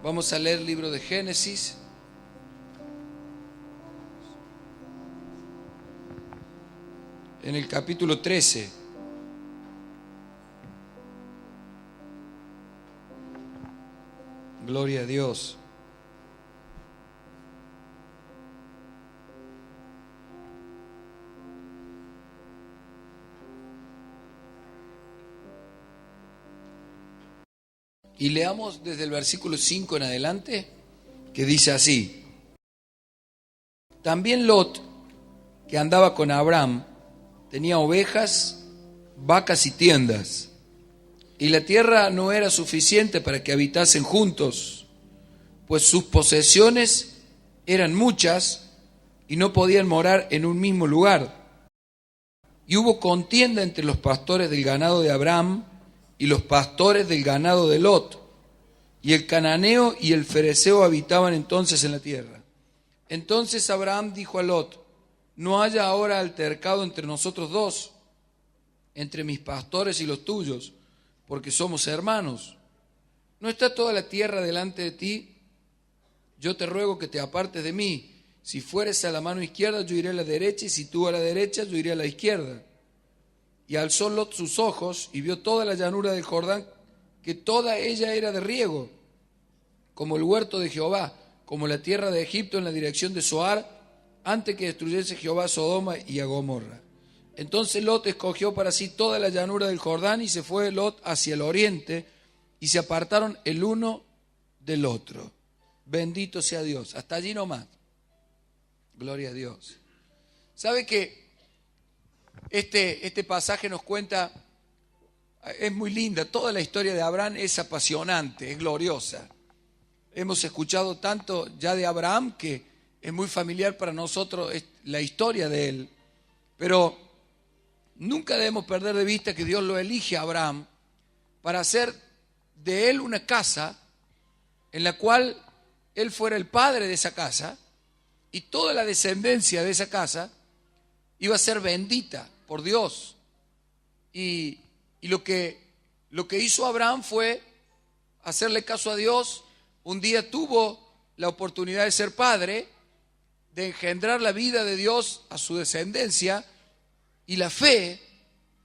Vamos a leer el libro de Génesis. En el capítulo 13. Gloria a Dios. Y leamos desde el versículo 5 en adelante, que dice así: También Lot, que andaba con Abraham, tenía ovejas, vacas y tiendas, y la tierra no era suficiente para que habitasen juntos, pues sus posesiones eran muchas y no podían morar en un mismo lugar. Y hubo contienda entre los pastores del ganado de Abraham y los pastores del ganado de Lot, y el cananeo y el fereceo habitaban entonces en la tierra. Entonces Abraham dijo a Lot: no haya ahora altercado entre nosotros dos, entre mis pastores y los tuyos, porque somos hermanos. ¿No está toda la tierra delante de ti? Yo te ruego que te apartes de mí. Si fueres a la mano izquierda, yo iré a la derecha, y si tú a la derecha, yo iré a la izquierda. Y alzó Lot sus ojos y vio toda la llanura del Jordán, que toda ella era de riego, como el huerto de Jehová, como la tierra de Egipto en la dirección de Zoar, antes que destruyese Jehová a Sodoma y a Gomorra. Entonces Lot escogió para sí toda la llanura del Jordán, y se fue Lot hacia el oriente, y se apartaron el uno del otro. Bendito sea Dios. Hasta allí nomás. Gloria a Dios. ¿Sabe que este pasaje nos cuenta, es muy linda, toda la historia de Abraham es apasionante, es gloriosa. Hemos escuchado tanto ya de Abraham que es muy familiar para nosotros la historia de él, pero nunca debemos perder de vista que Dios lo elige a Abraham para hacer de él una casa en la cual él fuera el padre de esa casa, y toda la descendencia de esa casa iba a ser bendita por Dios. Y lo que hizo Abraham fue hacerle caso a Dios. Un día tuvo la oportunidad de ser padre, de engendrar la vida de Dios a su descendencia, y la fe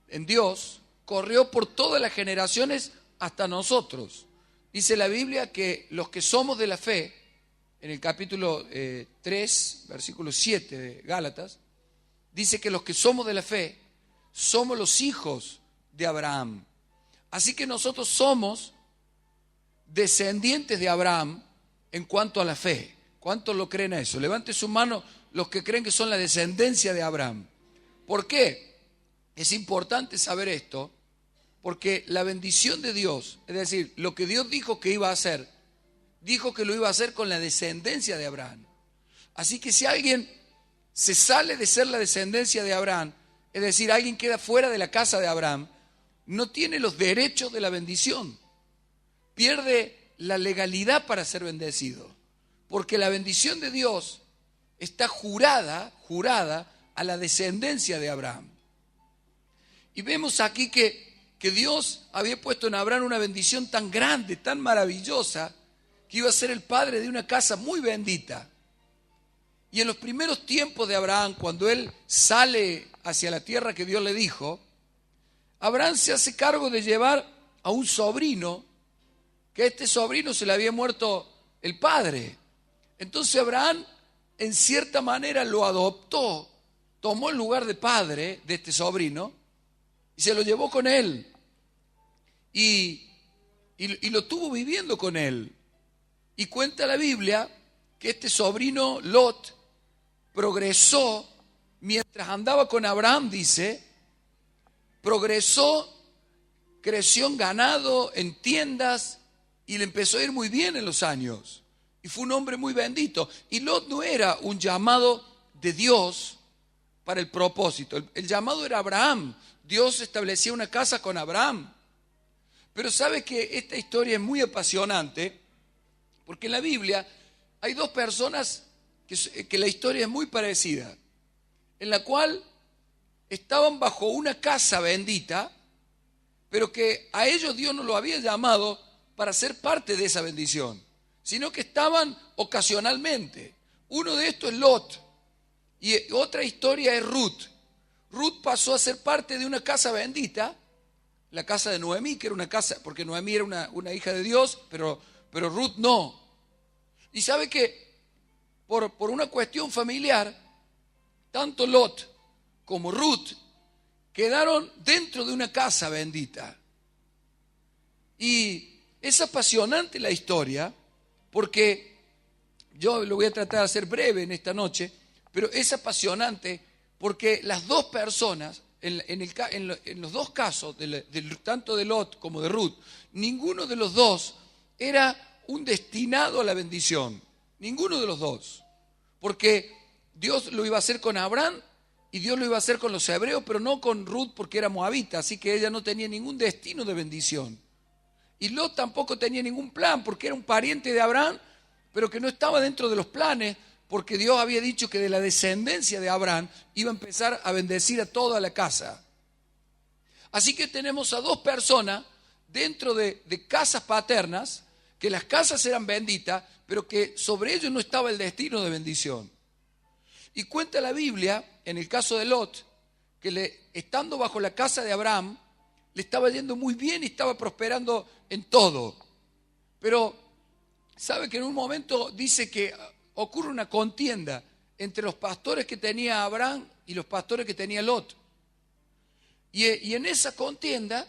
en Dios corrió por todas las generaciones hasta nosotros. Dice la Biblia que los que somos de la fe, en el capítulo 3, versículo 7 de Gálatas, dice que los que somos de la fe somos los hijos de Abraham. Así que nosotros somos descendientes de Abraham en cuanto a la fe. ¿Cuántos lo creen a eso? Levante su mano los que creen que son la descendencia de Abraham. ¿Por qué? Es importante saber esto, porque la bendición de Dios, es decir, lo que Dios dijo que iba a hacer, dijo que lo iba a hacer con la descendencia de Abraham. Así que si alguien se sale de ser la descendencia de Abraham, es decir, alguien queda fuera de la casa de Abraham, no tiene los derechos de la bendición. Pierde la legalidad para ser bendecido, porque la bendición de Dios está jurada a la descendencia de Abraham. Y vemos aquí que Dios había puesto en Abraham una bendición tan grande, tan maravillosa, que iba a ser el padre de una casa muy bendita. Y en los primeros tiempos de Abraham, cuando él sale hacia la tierra que Dios le dijo, Abraham se hace cargo de llevar a un sobrino, que a este sobrino se le había muerto el padre. Entonces Abraham, en cierta manera, lo adoptó, tomó el lugar de padre de este sobrino y se lo llevó con él. Y lo tuvo viviendo con él. Y cuenta la Biblia que este sobrino Lot progresó mientras andaba con Abraham, dice, progresó, creció en ganado, en tiendas, y le empezó a ir muy bien en los años. Y fue un hombre muy bendito. Y Lot no era un llamado de Dios para el propósito. El llamado era Abraham. Dios establecía una casa con Abraham. Pero sabe que esta historia es muy apasionante, porque en la Biblia hay dos personas que la historia es muy parecida, en la cual estaban bajo una casa bendita, pero que a ellos Dios no lo había llamado para ser parte de esa bendición, sino que estaban ocasionalmente. Uno de estos es Lot, y otra historia es Ruth. Ruth pasó a ser parte de una casa bendita, la casa de Noemí, que era una casa, porque Noemí era una hija de Dios, pero Ruth no. Y sabe que por una cuestión familiar, tanto Lot como Ruth quedaron dentro de una casa bendita. Y es apasionante la historia, porque yo lo voy a tratar de hacer breve en esta noche, pero es apasionante porque las dos personas, en los dos casos, tanto de Lot como de Ruth, ninguno de los dos era un destinado a la bendición. Ninguno de los dos. Porque Dios lo iba a hacer con Abraham y Dios lo iba a hacer con los hebreos, pero no con Ruth porque era moabita, así que ella no tenía ningún destino de bendición. Y Lot tampoco tenía ningún plan porque era un pariente de Abraham, pero que no estaba dentro de los planes, porque Dios había dicho que de la descendencia de Abraham iba a empezar a bendecir a toda la casa. Así que tenemos a dos personas dentro de casas paternas, que las casas eran benditas, pero que sobre ellos no estaba el destino de bendición. Y cuenta la Biblia, en el caso de Lot, que estando bajo la casa de Abraham, le estaba yendo muy bien y estaba prosperando en todo. Pero, ¿sabe que en un momento dice que ocurre una contienda entre los pastores que tenía Abraham y los pastores que tenía Lot? Y en esa contienda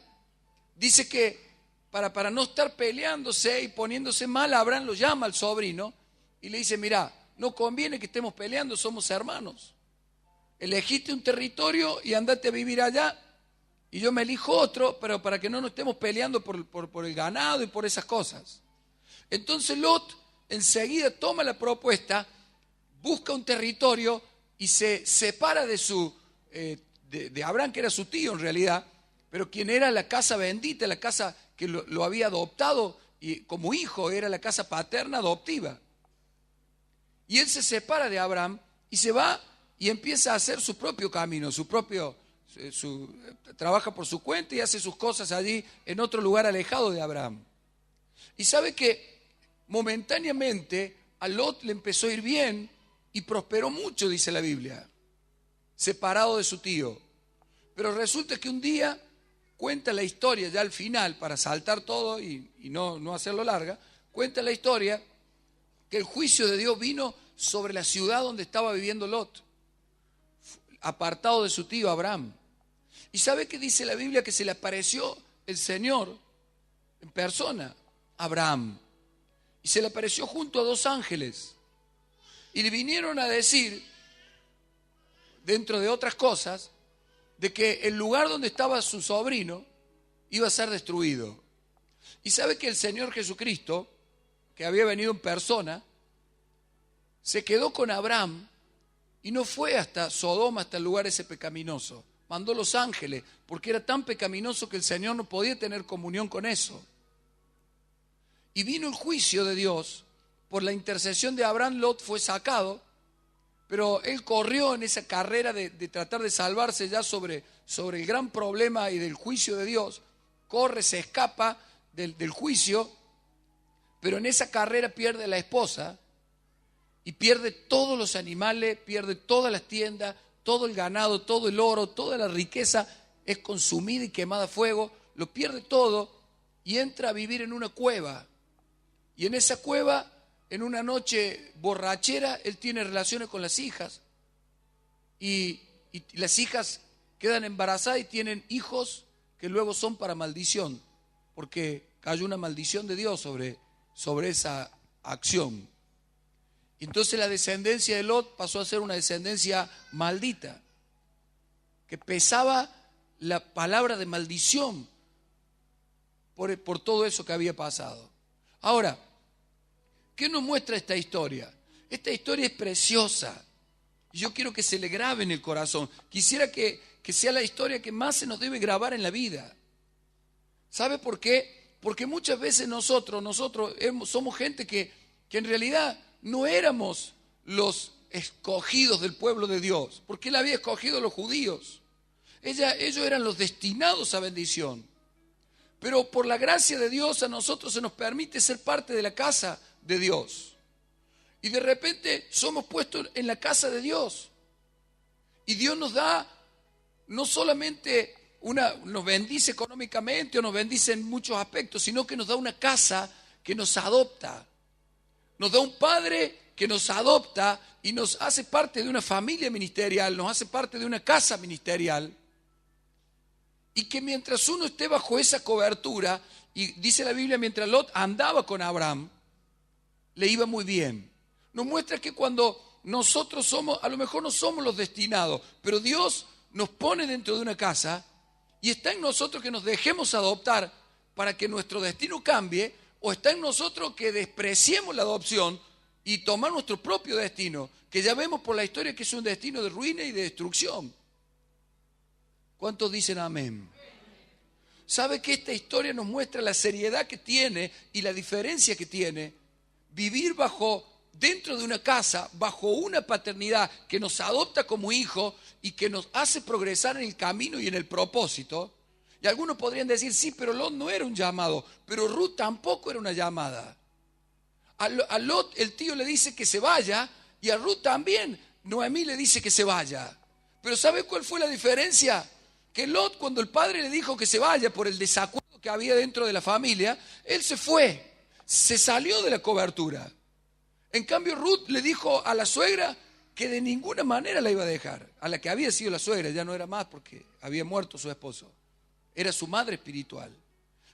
dice que para no estar peleándose y poniéndose mal, Abraham lo llama al sobrino y le dice: mirá, no conviene que estemos peleando, somos hermanos. Elegiste un territorio y andate a vivir allá, y yo me elijo otro, pero para que no nos estemos peleando por el ganado y por esas cosas. Entonces Lot enseguida toma la propuesta, busca un territorio y se separa de Abraham, que era su tío en realidad, pero quien era la casa bendita, la casa que lo había adoptado y como hijo, era la casa paterna adoptiva. Y él se separa de Abraham y se va y empieza a hacer su propio camino, trabaja por su cuenta y hace sus cosas allí en otro lugar alejado de Abraham. Y sabe que momentáneamente a Lot le empezó a ir bien y prosperó mucho, dice la Biblia, separado de su tío. Pero resulta que un día, cuenta la historia ya al final, para saltar todo y no hacerlo larga, cuenta la historia que el juicio de Dios vino sobre la ciudad donde estaba viviendo Lot, apartado de su tío Abraham. ¿Y sabe qué dice la Biblia? Que se le apareció el Señor en persona a Abraham. Y se le apareció junto a dos ángeles. Y le vinieron a decir, dentro de otras cosas, de que el lugar donde estaba su sobrino iba a ser destruido. Y sabe que el Señor Jesucristo, que había venido en persona, se quedó con Abraham y no fue hasta Sodoma, hasta el lugar ese pecaminoso. Mandó los ángeles, porque era tan pecaminoso que el Señor no podía tener comunión con eso. Y vino el juicio de Dios, por la intercesión de Abraham, Lot fue sacado, pero él corrió en esa carrera de tratar de salvarse ya sobre el gran problema y del juicio de Dios. Corre, se escapa del juicio, pero en esa carrera pierde la esposa y pierde todos los animales, pierde todas las tiendas, todo el ganado, todo el oro, toda la riqueza es consumida y quemada a fuego, lo pierde todo y entra a vivir en una cueva. Y en esa cueva, en una noche borrachera, él tiene relaciones con las hijas y las hijas quedan embarazadas y tienen hijos que luego son para maldición, porque cayó una maldición de Dios sobre esa acción. Y entonces la descendencia de Lot pasó a ser una descendencia maldita, que pesaba la palabra de maldición por todo eso que había pasado. Ahora, ¿qué nos muestra esta historia? Esta historia es preciosa. Yo quiero que se le grabe en el corazón. Quisiera que sea la historia que más se nos debe grabar en la vida. ¿Sabe por qué? Porque muchas veces nosotros somos gente que en realidad no éramos los escogidos del pueblo de Dios, porque Él había escogido a los judíos. Ellos eran los destinados a bendición. Pero por la gracia de Dios a nosotros se nos permite ser parte de la casa de Dios. Y de repente somos puestos en la casa de Dios. Y Dios nos da, no solamente nos bendice económicamente o nos bendice en muchos aspectos, sino que nos da una casa que nos adopta. Nos da un padre que nos adopta y nos hace parte de una familia ministerial, nos hace parte de una casa ministerial. Y que mientras uno esté bajo esa cobertura, y dice la Biblia, mientras Lot andaba con Abraham, le iba muy bien. Nos muestra que cuando nosotros somos, a lo mejor no somos los destinados, pero Dios nos pone dentro de una casa y está en nosotros que nos dejemos adoptar para que nuestro destino cambie, o está en nosotros que despreciemos la adopción y tomar nuestro propio destino, que ya vemos por la historia que es un destino de ruina y de destrucción. ¿Cuántos dicen amén? ¿Sabe que esta historia nos muestra la seriedad que tiene y la diferencia que tiene vivir dentro de una casa, bajo una paternidad que nos adopta como hijo y que nos hace progresar en el camino y en el propósito? Y algunos podrían decir, sí, pero Lot no era un llamado, pero Ruth tampoco era una llamada. A Lot el tío le dice que se vaya, y a Ruth también Noemí le dice que se vaya. Pero ¿sabe cuál fue la diferencia? Que Lot, cuando el padre le dijo que se vaya por el desacuerdo que había dentro de la familia, él se fue, se salió de la cobertura. En cambio, Ruth le dijo a la suegra que de ninguna manera la iba a dejar. A la que había sido la suegra, ya no era más porque había muerto su esposo. Era su madre espiritual.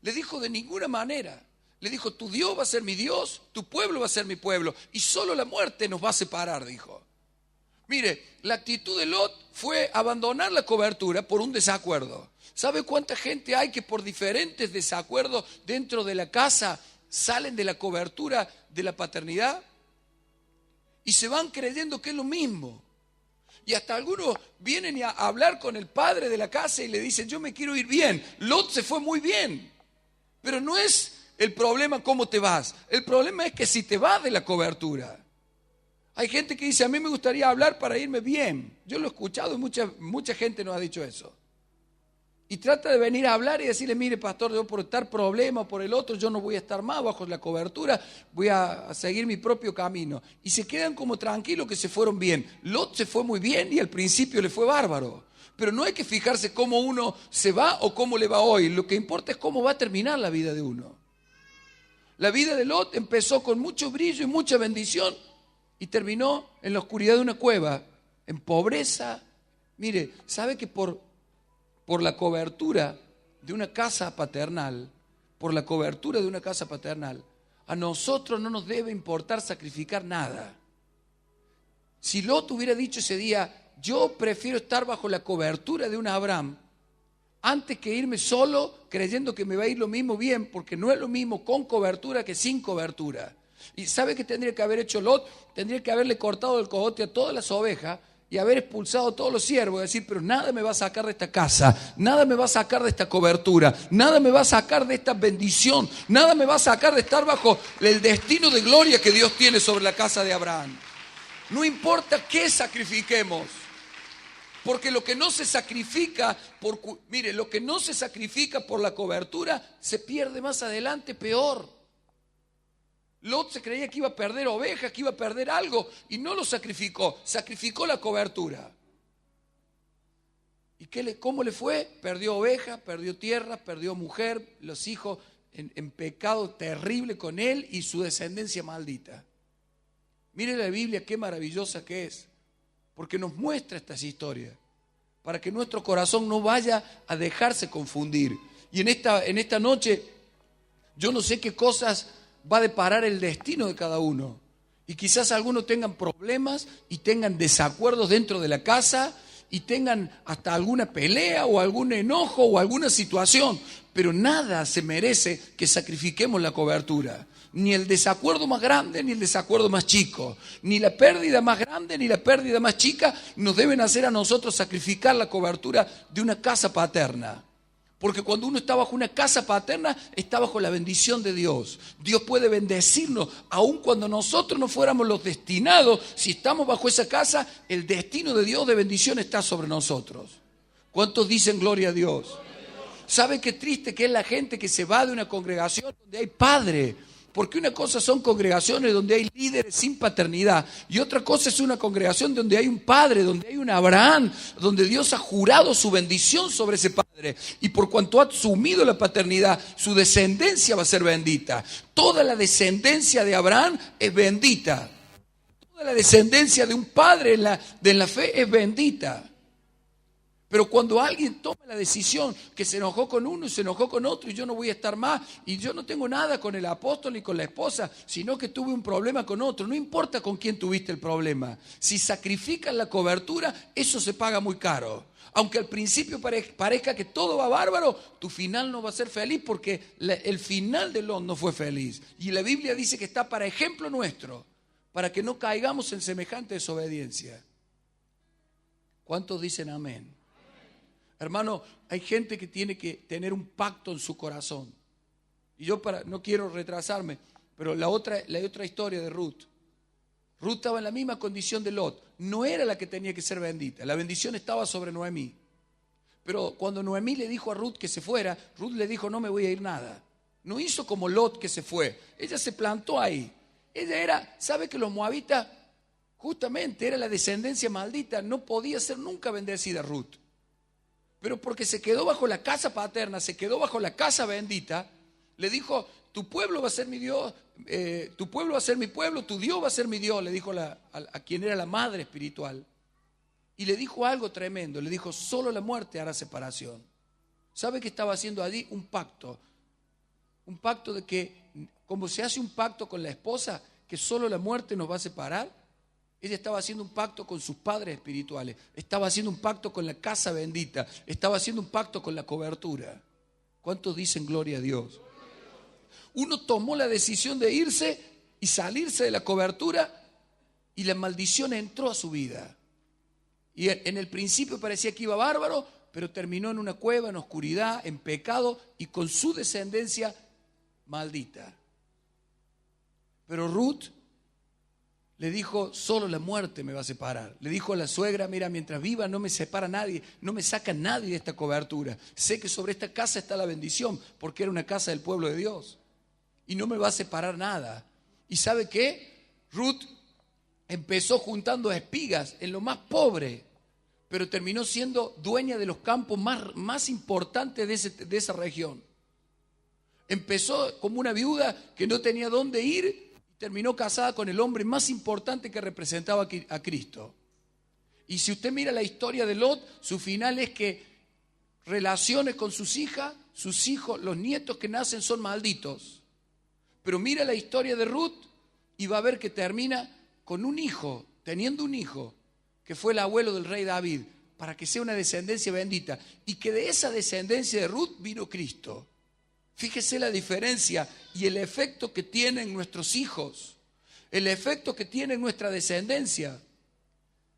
Le dijo de ninguna manera. Le dijo, tu Dios va a ser mi Dios, tu pueblo va a ser mi pueblo, y solo la muerte nos va a separar, dijo. Mire, la actitud de Lot fue abandonar la cobertura por un desacuerdo. ¿Sabe cuánta gente hay que por diferentes desacuerdos dentro de la casa salen de la cobertura de la paternidad? Y se van creyendo que es lo mismo. Y hasta algunos vienen a hablar con el padre de la casa y le dicen, yo me quiero ir bien. Lot se fue muy bien. Pero no es el problema cómo te vas. El problema es que si te vas de la cobertura. Hay gente que dice, a mí me gustaría hablar para irme bien. Yo lo he escuchado y mucha gente nos ha dicho eso. Y trata de venir a hablar y decirle, mire pastor, yo por tal problema o por el otro, yo no voy a estar más bajo la cobertura, voy a seguir mi propio camino. Y se quedan como tranquilos que se fueron bien. Lot se fue muy bien y al principio le fue bárbaro. Pero no hay que fijarse cómo uno se va o cómo le va hoy. Lo que importa es cómo va a terminar la vida de uno. La vida de Lot empezó con mucho brillo y mucha bendición y terminó en la oscuridad de una cueva, en pobreza. Mire, ¿sabe que por la cobertura de una casa paternal, a nosotros no nos debe importar sacrificar nada? Si Lot hubiera dicho ese día, yo prefiero estar bajo la cobertura de un Abraham antes que irme solo creyendo que me va a ir lo mismo bien, porque no es lo mismo con cobertura que sin cobertura. ¿Y sabe qué tendría que haber hecho Lot? Tendría que haberle cortado el cogote a todas las ovejas y haber expulsado a todos los siervos y decir, pero nada me va a sacar de esta casa, nada me va a sacar de esta cobertura, nada me va a sacar de esta bendición, nada me va a sacar de estar bajo el destino de gloria que Dios tiene sobre la casa de Abraham. No importa qué sacrifiquemos, porque lo que no se sacrifica lo que no se sacrifica por la cobertura se pierde más adelante peor. Lot se creía que iba a perder ovejas, que iba a perder algo, y no lo sacrificó, sacrificó la cobertura. ¿Y cómo le fue? Perdió ovejas, perdió tierra, perdió mujer, los hijos en pecado terrible con él y su descendencia maldita. Mire la Biblia qué maravillosa que es, porque nos muestra estas historias, para que nuestro corazón no vaya a dejarse confundir. Y en esta noche, yo no sé qué cosas va a deparar el destino de cada uno. Y quizás algunos tengan problemas y tengan desacuerdos dentro de la casa y tengan hasta alguna pelea o algún enojo o alguna situación. Pero nada se merece que sacrifiquemos la cobertura. Ni el desacuerdo más grande ni el desacuerdo más chico. Ni la pérdida más grande ni la pérdida más chica nos deben hacer a nosotros sacrificar la cobertura de una casa paterna. Porque cuando uno está bajo una casa paterna, está bajo la bendición de Dios. Dios puede bendecirnos, aun cuando nosotros no fuéramos los destinados. Si estamos bajo esa casa, el destino de Dios de bendición está sobre nosotros. ¿Cuántos dicen gloria a Dios? ¿Sabe qué triste que es la gente que se va de una congregación donde hay padre, Porque una cosa son congregaciones donde hay líderes sin paternidad y otra cosa es una congregación donde hay un padre, donde hay un Abraham, donde Dios ha jurado su bendición sobre ese padre. Y por cuanto ha asumido la paternidad, su descendencia va a ser bendita. Toda la descendencia de Abraham es bendita. Toda la descendencia de un padre en la fe es bendita. Pero cuando alguien toma la decisión que se enojó con uno y se enojó con otro y yo no voy a estar más y yo no tengo nada con el apóstol ni con la esposa, sino que tuve un problema con otro, no importa con quién tuviste el problema, si sacrificas la cobertura, eso se paga muy caro. Aunque al principio parezca que todo va bárbaro, tu final no va a ser feliz porque el final de Lot no fue feliz. Y la Biblia dice que está para ejemplo nuestro, para que no caigamos en semejante desobediencia. ¿Cuántos dicen amén? Hermano, hay gente que tiene que tener un pacto en su corazón. Y yo no quiero retrasarme, pero la otra historia de Ruth. Ruth estaba en la misma condición de Lot. No era la que tenía que ser bendita. La bendición estaba sobre Noemí. Pero cuando Noemí le dijo a Ruth que se fuera, Ruth le dijo, no me voy a ir nada. No hizo como Lot que se fue. Ella se plantó ahí. ¿Sabe que los moabitas justamente era la descendencia maldita? No podía ser nunca bendecida Ruth. Pero porque se quedó bajo la casa paterna, se quedó bajo la casa bendita, le dijo, tu pueblo va a ser mi Dios, tu pueblo va a ser mi pueblo, tu Dios va a ser mi Dios, le dijo a quien era la madre espiritual. Y le dijo algo tremendo, le dijo, solo la muerte hará separación. ¿Sabe qué estaba haciendo allí? Un pacto de que, como se hace un pacto con la esposa, que solo la muerte nos va a separar. Ella estaba haciendo un pacto con sus padres espirituales, estaba haciendo un pacto con la casa bendita, estaba haciendo un pacto con la cobertura. ¿Cuántos dicen gloria a Dios? Uno tomó la decisión de irse y salirse de la cobertura y la maldición entró a su vida. Y en el principio parecía que iba bárbaro, pero terminó en una cueva, en oscuridad, en pecado y con su descendencia maldita. Pero Ruth le dijo, solo la muerte me va a separar. Le dijo a la suegra, mira, mientras viva no me separa nadie, no me saca nadie de esta cobertura. Sé que sobre esta casa está la bendición, porque era una casa del pueblo de Dios. Y no me va a separar nada. ¿Y sabe qué? Ruth empezó juntando espigas en lo más pobre, pero terminó siendo dueña de los campos más importantes de esa región. Empezó como una viuda que no tenía dónde ir, terminó casada con el hombre más importante que representaba a Cristo. Y si usted mira la historia de Lot, su final es que relaciones con sus hijas, sus hijos, los nietos que nacen son malditos. Pero mira la historia de Ruth y va a ver que termina con un hijo, teniendo un hijo, que fue el abuelo del rey David, para que sea una descendencia bendita. Y que de esa descendencia de Ruth vino Cristo. Fíjese la diferencia y el efecto que tienen nuestros hijos, el efecto que tiene nuestra descendencia.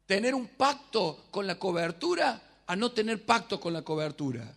Tener un pacto con la cobertura a no tener pacto con la cobertura.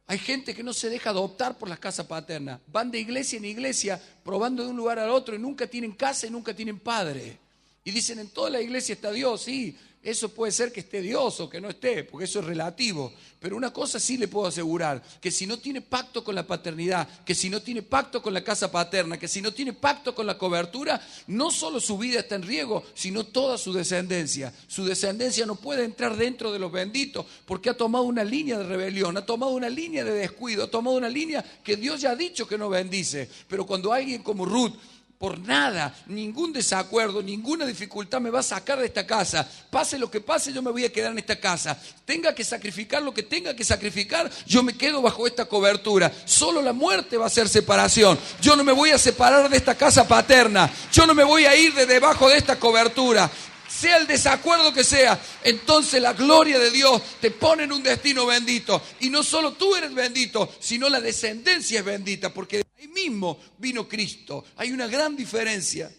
Hay gente que no se deja adoptar por las casas paternas. Van de iglesia en iglesia probando de un lugar al otro y nunca tienen casa y nunca tienen padre. Y dicen, en toda la iglesia está Dios, sí. Eso puede ser que esté Dios o que no esté, porque eso es relativo. Pero una cosa sí le puedo asegurar, que si no tiene pacto con la paternidad, que si no tiene pacto con la casa paterna, que si no tiene pacto con la cobertura, no solo su vida está en riesgo, sino toda su descendencia. Su descendencia no puede entrar dentro de los benditos, porque ha tomado una línea de rebelión, ha tomado una línea de descuido, ha tomado una línea que Dios ya ha dicho que no bendice. Pero cuando alguien como Ruth, por nada, ningún desacuerdo, ninguna dificultad me va a sacar de esta casa. Pase lo que pase, yo me voy a quedar en esta casa. Tenga que sacrificar lo que tenga que sacrificar, yo me quedo bajo esta cobertura. Solo la muerte va a ser separación. Yo no me voy a separar de esta casa paterna. Yo no me voy a ir de debajo de esta cobertura. Sea el desacuerdo que sea, entonces la gloria de Dios te pone en un destino bendito. Y no solo tú eres bendito, sino la descendencia es bendita, porque de ahí mismo vino Cristo. Hay una gran diferencia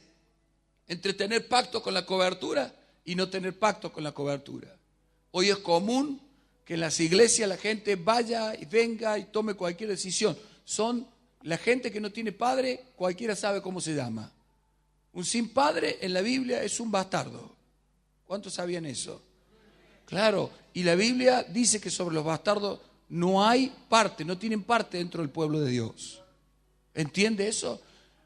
entre tener pacto con la cobertura y no tener pacto con la cobertura. Hoy es común que en las iglesias la gente vaya y venga y tome cualquier decisión. Son la gente que no tiene padre, cualquiera sabe cómo se llama. Un sin padre en la Biblia es un bastardo. ¿Cuántos sabían eso? Claro, y la Biblia dice que sobre los bastardos no hay parte, no tienen parte dentro del pueblo de Dios. ¿Entiende eso?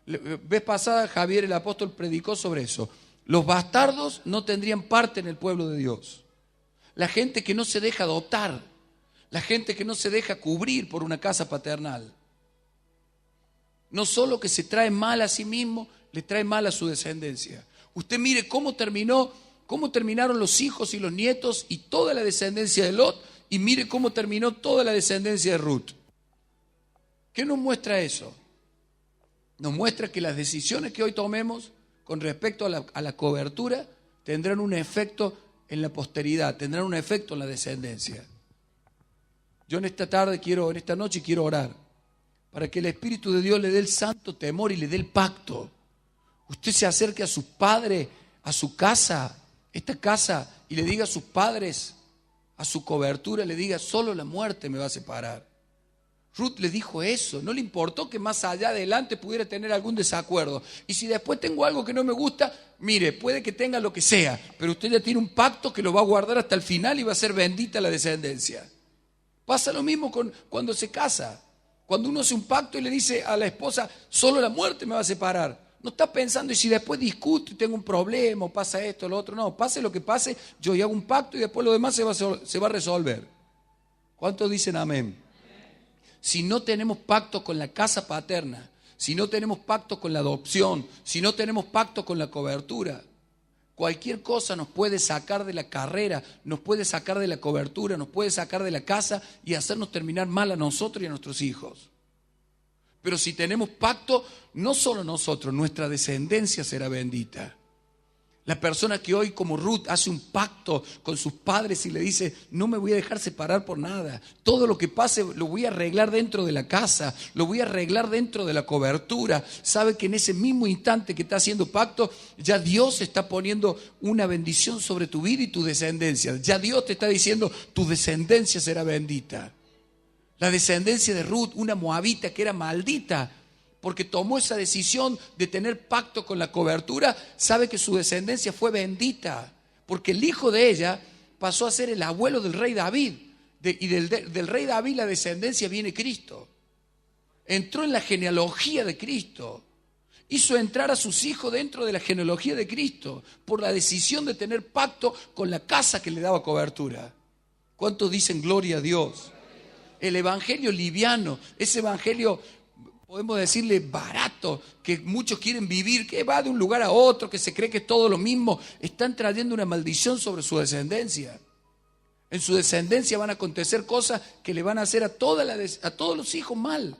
Vez pasada Javier el apóstol predicó sobre eso. Los bastardos no tendrían parte en el pueblo de Dios. La gente que no se deja adoptar, la gente que no se deja cubrir por una casa paternal. No solo que se trae mal a sí mismo, le trae mal a su descendencia. Usted mire cómo terminaron los hijos y los nietos y toda la descendencia de Lot, y mire cómo terminó toda la descendencia de Ruth. ¿Qué nos muestra eso? Nos muestra que las decisiones que hoy tomemos con respecto a la cobertura tendrán un efecto en la posteridad, tendrán un efecto en la descendencia. Yo en esta noche quiero orar para que el Espíritu de Dios le dé el santo temor y le dé el pacto. Usted se acerque a sus padres, a su casa, esta casa, y le diga a sus padres, a su cobertura, le diga: solo la muerte me va a separar. Ruth le dijo eso, no le importó que más allá adelante pudiera tener algún desacuerdo. Y si después tengo algo que no me gusta, mire, puede que tenga lo que sea, pero usted ya tiene un pacto que lo va a guardar hasta el final y va a ser bendita la descendencia. Pasa lo mismo cuando se casa. Cuando uno hace un pacto y le dice a la esposa: solo la muerte me va a separar. No está pensando, y si después discuto y tengo un problema, o pasa esto o lo otro. No, pase lo que pase, yo hago un pacto y después lo demás se va a resolver. ¿Cuántos dicen amén? Si no tenemos pacto con la casa paterna, si no tenemos pacto con la adopción, si no tenemos pacto con la cobertura, cualquier cosa nos puede sacar de la carrera, nos puede sacar de la cobertura, nos puede sacar de la casa y hacernos terminar mal a nosotros y a nuestros hijos. Pero si tenemos pacto, no solo nosotros, nuestra descendencia será bendita. La persona que hoy, como Ruth, hace un pacto con sus padres y le dice: no me voy a dejar separar por nada. Todo lo que pase lo voy a arreglar dentro de la casa, lo voy a arreglar dentro de la cobertura. Sabe que en ese mismo instante que está haciendo pacto, ya Dios está poniendo una bendición sobre tu vida y tu descendencia. Ya Dios te está diciendo: tu descendencia será bendita. La descendencia de Ruth, una moabita que era maldita, porque tomó esa decisión de tener pacto con la cobertura, sabe que su descendencia fue bendita, porque el hijo de ella pasó a ser el abuelo del rey David, y del rey David la descendencia viene Cristo. Entró en la genealogía de Cristo, hizo entrar a sus hijos dentro de la genealogía de Cristo, por la decisión de tener pacto con la casa que le daba cobertura. ¿Cuántos dicen gloria a Dios? El evangelio liviano, ese evangelio, podemos decirle barato, que muchos quieren vivir, que va de un lugar a otro, que se cree que es todo lo mismo, están trayendo una maldición sobre su descendencia. En su descendencia van a acontecer cosas que le van a hacer a todos los hijos mal.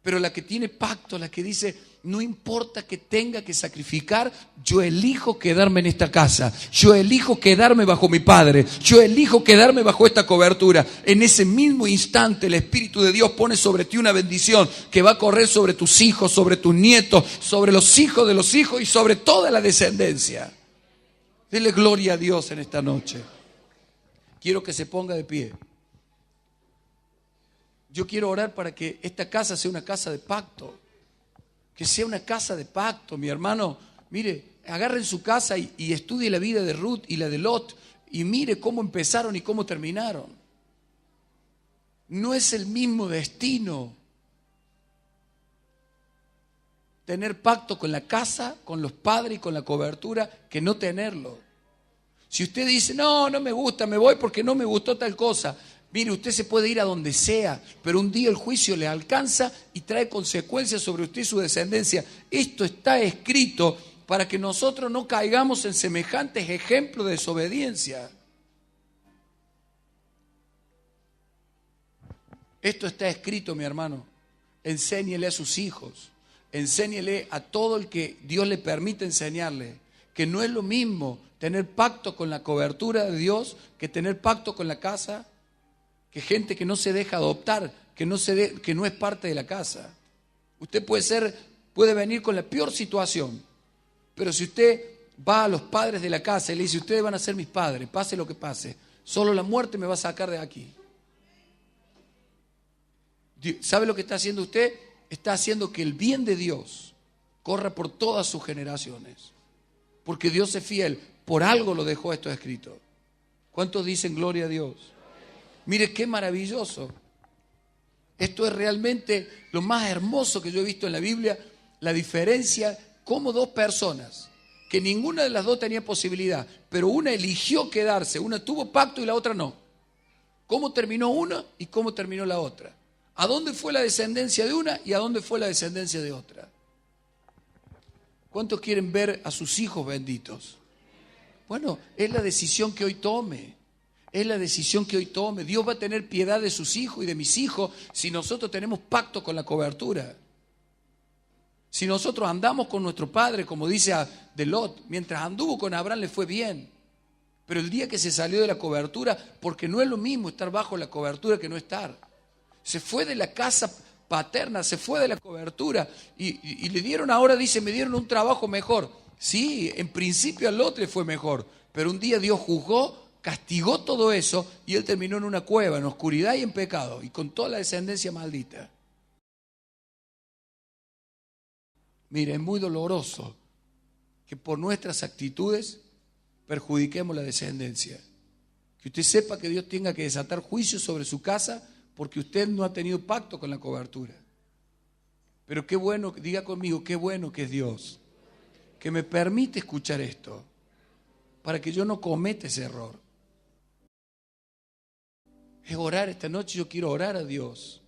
Pero la que tiene pacto, la que dice: no importa que tenga que sacrificar, yo elijo quedarme en esta casa, yo elijo quedarme bajo mi padre, yo elijo quedarme bajo esta cobertura. En ese mismo instante el Espíritu de Dios pone sobre ti una bendición que va a correr sobre tus hijos, sobre tus nietos, sobre los hijos de los hijos y sobre toda la descendencia. Dele gloria a Dios en esta noche. Quiero que se ponga de pie. Yo quiero orar para que esta casa sea una casa de pacto. Que sea una casa de pacto, mi hermano. Mire, agarren su casa y estudie la vida de Ruth y la de Lot y mire cómo empezaron y cómo terminaron. No es el mismo destino tener pacto con la casa, con los padres y con la cobertura, que no tenerlo. Si usted dice: no me gusta, me voy porque no me gustó tal cosa. Mire, usted se puede ir a donde sea, pero un día el juicio le alcanza y trae consecuencias sobre usted y su descendencia. Esto está escrito para que nosotros no caigamos en semejantes ejemplos de desobediencia. Esto está escrito, mi hermano. Enséñele a sus hijos, enséñele a todo el que Dios le permite enseñarle, que no es lo mismo tener pacto con la cobertura de Dios que tener pacto con la casa, que gente que no se deja adoptar, que no es parte de la casa. Usted puede venir con la peor situación, pero si usted va a los padres de la casa y le dice: ustedes van a ser mis padres, pase lo que pase, solo la muerte me va a sacar de aquí. ¿Sabe lo que está haciendo usted? Está haciendo que el bien de Dios corra por todas sus generaciones, porque Dios es fiel, por algo lo dejó esto escrito. ¿Cuántos dicen gloria a Dios? Mire qué maravilloso. Esto es realmente lo más hermoso que yo he visto en la Biblia, la diferencia, como dos personas, que ninguna de las dos tenía posibilidad, pero una eligió quedarse, una tuvo pacto y la otra no. ¿Cómo terminó una y cómo terminó la otra? ¿A dónde fue la descendencia de una y a dónde fue la descendencia de otra? ¿Cuántos quieren ver a sus hijos benditos? Bueno, es la decisión que hoy tome. Es la decisión que hoy tome. Dios va a tener piedad de sus hijos y de mis hijos si nosotros tenemos pacto con la cobertura. Si nosotros andamos con nuestro padre, como dice de Lot, mientras anduvo con Abraham le fue bien. Pero el día que se salió de la cobertura, porque no es lo mismo estar bajo la cobertura que no estar. Se fue de la casa paterna, se fue de la cobertura y le dieron ahora, dice, me dieron un trabajo mejor. Sí, en principio a Lot le fue mejor, pero un día Dios juzgó, castigó todo eso y él terminó en una cueva, en oscuridad y en pecado y con toda la descendencia maldita. Mire, es muy doloroso que por nuestras actitudes perjudiquemos la descendencia. Que usted sepa que Dios tenga que desatar juicio sobre su casa porque usted no ha tenido pacto con la cobertura. Pero qué bueno, diga conmigo, qué bueno que es Dios, que me permite escuchar esto, para que yo no cometa ese error. Es orar esta noche, yo quiero orar a Dios.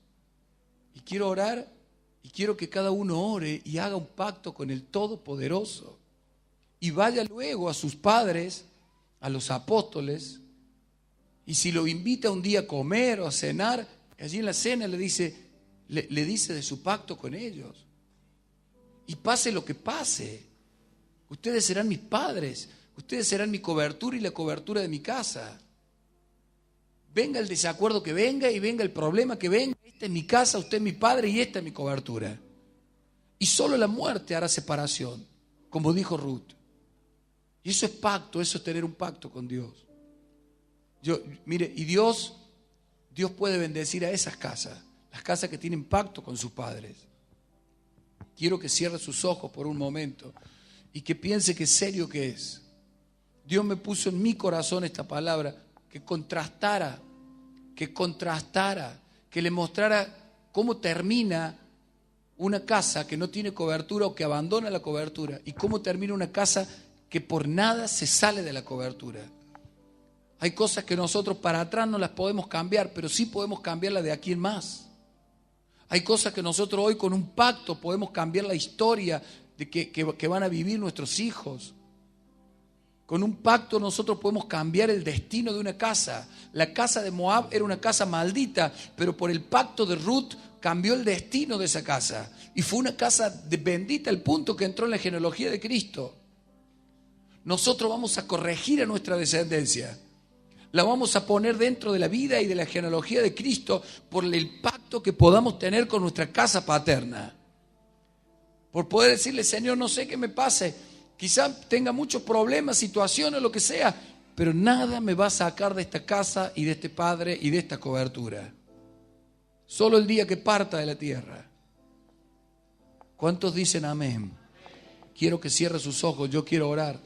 Y quiero orar y quiero que cada uno ore y haga un pacto con el Todopoderoso. Y vaya luego a sus padres, a los apóstoles, y si lo invita un día a comer o a cenar, allí en la cena le dice de su pacto con ellos. Y pase lo que pase, ustedes serán mis padres, ustedes serán mi cobertura y la cobertura de mi casa. Venga el desacuerdo que venga y venga el problema que venga, esta es mi casa, usted es mi padre y esta es mi cobertura. Y solo la muerte hará separación, como dijo Ruth. Y eso es pacto, eso es tener un pacto con Dios. Mire, y Dios puede bendecir a esas casas, las casas que tienen pacto con sus padres. Quiero que cierre sus ojos por un momento y que piense qué serio que es. Dios me puso en mi corazón esta palabra, que contrastara, que le mostrara cómo termina una casa que no tiene cobertura o que abandona la cobertura y cómo termina una casa que por nada se sale de la cobertura. Hay cosas que nosotros para atrás no las podemos cambiar, pero sí podemos cambiarlas de aquí en más. Hay cosas que nosotros hoy con un pacto podemos cambiar la historia de que van a vivir nuestros hijos. Con un pacto nosotros podemos cambiar el destino de una casa. La casa de Moab era una casa maldita, pero por el pacto de Ruth cambió el destino de esa casa. Y fue una casa bendita al punto que entró en la genealogía de Cristo. Nosotros vamos a corregir a nuestra descendencia. La vamos a poner dentro de la vida y de la genealogía de Cristo por el pacto que podamos tener con nuestra casa paterna. Por poder decirle, Señor, no sé qué me pase. Quizá tenga muchos problemas, situaciones, lo que sea, pero nada me va a sacar de esta casa y de este padre y de esta cobertura. Solo el día que parta de la tierra. ¿Cuántos dicen amén? Quiero que cierre sus ojos, yo quiero orar.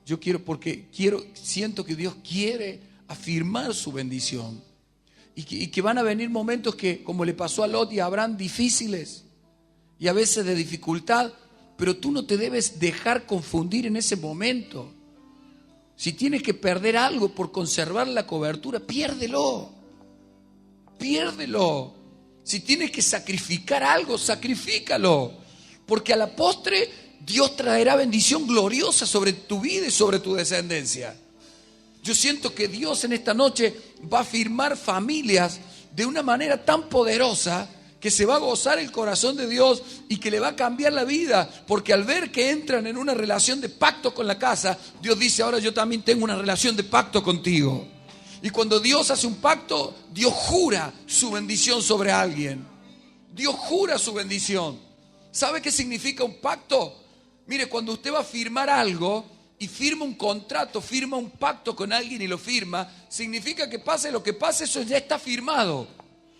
Yo quiero, porque siento que Dios quiere afirmar su bendición. Y que van a venir momentos que, como le pasó a Lot y a Abraham, difíciles y a veces de dificultad. Pero tú no te debes dejar confundir en ese momento. Si tienes que perder algo por conservar la cobertura, piérdelo. Piérdelo. Si tienes que sacrificar algo, sacrifícalo. Porque a la postre Dios traerá bendición gloriosa sobre tu vida y sobre tu descendencia. Yo siento que Dios en esta noche va a firmar familias de una manera tan poderosa que se va a gozar el corazón de Dios y que le va a cambiar la vida, porque al ver que entran en una relación de pacto con la casa, Dios dice, ahora yo también tengo una relación de pacto contigo. Y cuando Dios hace un pacto, Dios jura su bendición sobre alguien. Dios jura su bendición. ¿Sabe qué significa un pacto? Mire, cuando usted va a firmar algo y firma un contrato, firma un pacto con alguien y lo firma, significa que pase lo que pase, eso ya está firmado.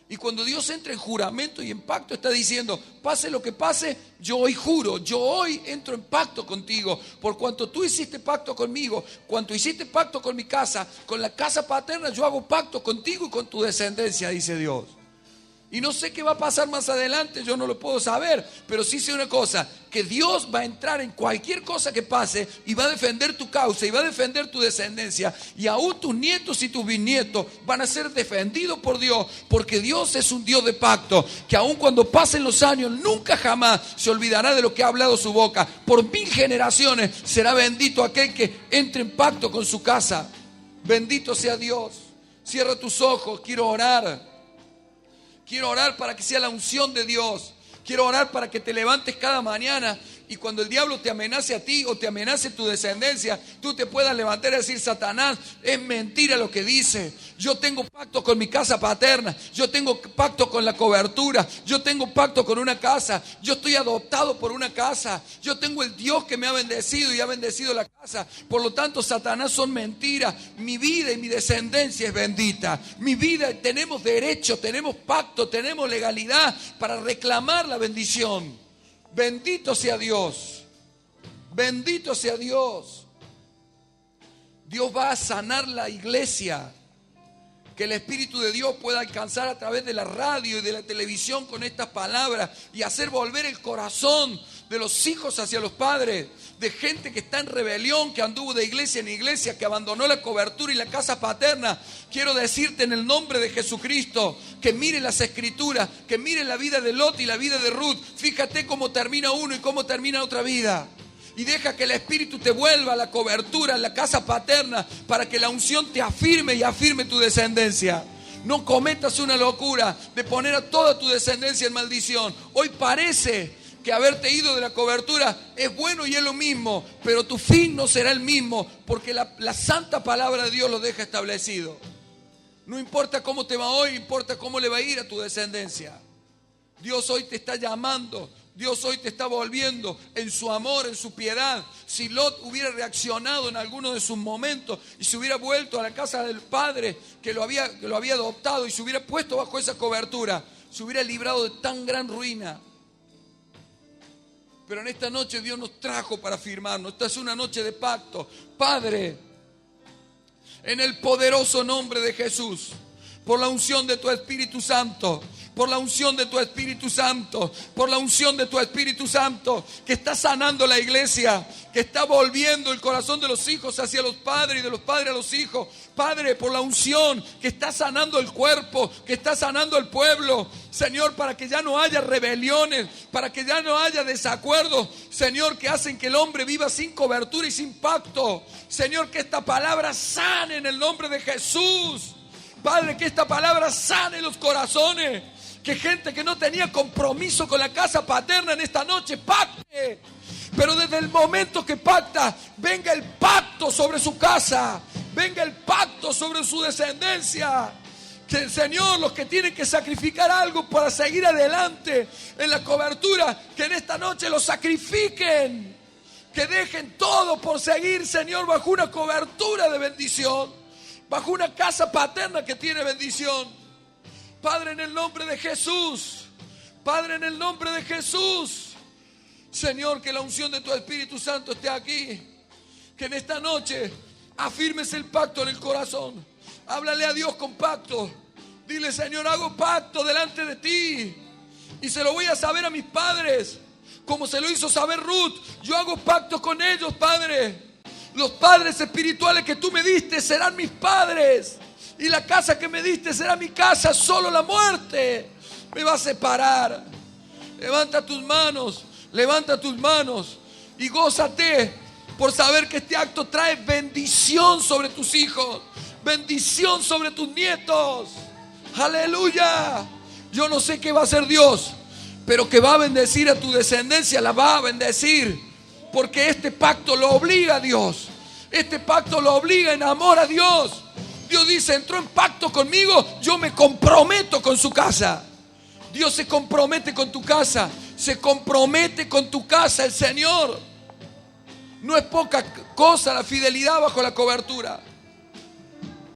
Y cuando Dios entra en juramento y en pacto, está diciendo, pase lo que pase, yo hoy juro, yo hoy entro en pacto contigo. Por cuanto tú hiciste pacto conmigo, cuanto hiciste pacto con mi casa, con la casa paterna, yo hago pacto contigo y con tu descendencia, dice Dios. Y no sé qué va a pasar más adelante, yo no lo puedo saber, pero sí sé una cosa, que Dios va a entrar en cualquier cosa que pase y va a defender tu causa y va a defender tu descendencia. Y aún tus nietos y tus bisnietos van a ser defendidos por Dios, porque Dios es un Dios de pacto, que aún cuando pasen los años, nunca jamás se olvidará de lo que ha hablado su boca. Por 1000 generaciones será bendito aquel que entre en pacto con su casa. Bendito sea Dios. Cierra tus ojos, quiero orar. Quiero orar para que sea la unción de Dios. Quiero orar para que te levantes cada mañana y cuando el diablo te amenace a ti o te amenace tu descendencia, tú te puedas levantar y decir: Satanás, es mentira lo que dice. Yo tengo pacto con mi casa paterna. Yo tengo pacto con la cobertura. Yo tengo pacto con una casa. Yo estoy adoptado por una casa. Yo tengo el Dios que me ha bendecido y ha bendecido la casa. Por lo tanto, Satanás, son mentiras. Mi vida y mi descendencia es bendita. Mi vida, tenemos derecho, tenemos pacto, tenemos legalidad para reclamar la bendición. Bendito sea Dios. Bendito sea Dios. Dios va a sanar la iglesia. Que el Espíritu de Dios pueda alcanzar a través de la radio y de la televisión con estas palabras y hacer volver el corazón de los hijos hacia los padres, de gente que está en rebelión, que anduvo de iglesia en iglesia, que abandonó la cobertura y la casa paterna. Quiero decirte en el nombre de Jesucristo que mire las escrituras, que mire la vida de Lot y la vida de Ruth. Fíjate cómo termina uno y cómo termina otra vida. Y deja que el Espíritu te vuelva a la cobertura, a la casa paterna, para que la unción te afirme y afirme tu descendencia. No cometas una locura de poner a toda tu descendencia en maldición. Hoy parece que haberte ido de la cobertura es bueno y es lo mismo, pero tu fin no será el mismo, porque la santa palabra de Dios lo deja establecido. No importa cómo te va hoy, importa cómo le va a ir a tu descendencia. Dios hoy te está llamando. Dios hoy te está volviendo en su amor, en su piedad. Si Lot hubiera reaccionado en alguno de sus momentos y se hubiera vuelto a la casa del padre que lo había adoptado y se hubiera puesto bajo esa cobertura, se hubiera librado de tan gran ruina. Pero en esta noche Dios nos trajo para firmarnos. Esta es una noche de pacto. Padre, en el poderoso nombre de Jesús, por la unción de tu Espíritu Santo, por la unción de tu Espíritu Santo, por la unción de tu Espíritu Santo, que está sanando la iglesia, que está volviendo el corazón de los hijos hacia los padres y de los padres a los hijos. Padre, por la unción que está sanando el cuerpo, que está sanando el pueblo, Señor, para que ya no haya rebeliones, para que ya no haya desacuerdos, Señor, que hacen que el hombre viva sin cobertura y sin pacto. Señor, que esta palabra sane en el nombre de Jesús. Padre, que esta palabra sane los corazones. Que gente que no tenía compromiso con la casa paterna en esta noche pacte. Pero desde el momento que pacta, venga el pacto sobre su casa. Venga el pacto sobre su descendencia. Que el Señor, los que tienen que sacrificar algo para seguir adelante en la cobertura, que en esta noche lo sacrifiquen. Que dejen todo por seguir, Señor, bajo una cobertura de bendición. Bajo una casa paterna que tiene bendición. Padre, en el nombre de Jesús. Padre, en el nombre de Jesús. Señor, que la unción de tu Espíritu Santo esté aquí. Que en esta noche afirmes el pacto en el corazón. Háblale a Dios con pacto. Dile: Señor, hago pacto delante de ti. Y se lo voy a saber a mis padres, como se lo hizo saber Ruth. Yo hago pacto con ellos, Padre. Los padres espirituales que tú me diste serán mis padres. Y la casa que me diste será mi casa. Solo la muerte me va a separar. Levanta tus manos y gózate por saber que este acto trae bendición sobre tus hijos, bendición sobre tus nietos. Aleluya. Yo no sé qué va a hacer Dios, pero que va a bendecir a tu descendencia, la va a bendecir, porque este pacto lo obliga a Dios. Este pacto lo obliga en amor a Dios. Dios dice: entró en pacto conmigo, yo me comprometo con su casa. Dios se compromete con tu casa. Se compromete con tu casa el Señor. No es poca cosa la fidelidad bajo la cobertura.